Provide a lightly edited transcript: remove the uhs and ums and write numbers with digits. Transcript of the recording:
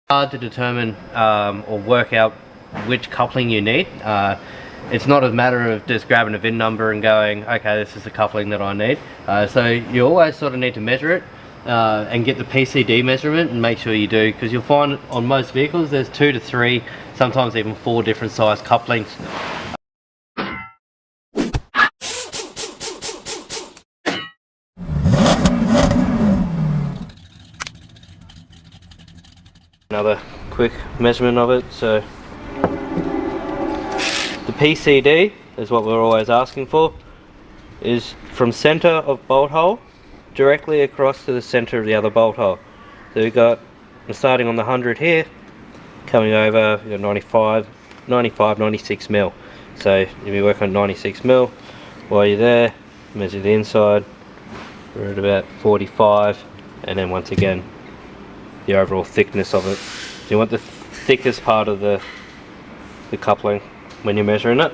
Hard to determine or work out which coupling you need. It's not a matter of just grabbing a VIN number and going, okay, this is the coupling that I need. So you always sort of need to measure it and get the PCD measurement and make sure you do, because you'll find on most vehicles there's 2 to 3, sometimes even 4 different size couplings. Another quick measurement of it. So the PCD is what we're always asking for, is from center of bolt hole directly across to the center of the other bolt hole. So we've got, starting on the 100 here, coming over, you've got 96 mil. So you'll be working on 96 mil. While you're there, measure the inside, we're at about 45, and then once again the overall thickness of it. So you want the thickest part of the coupling when you're measuring it.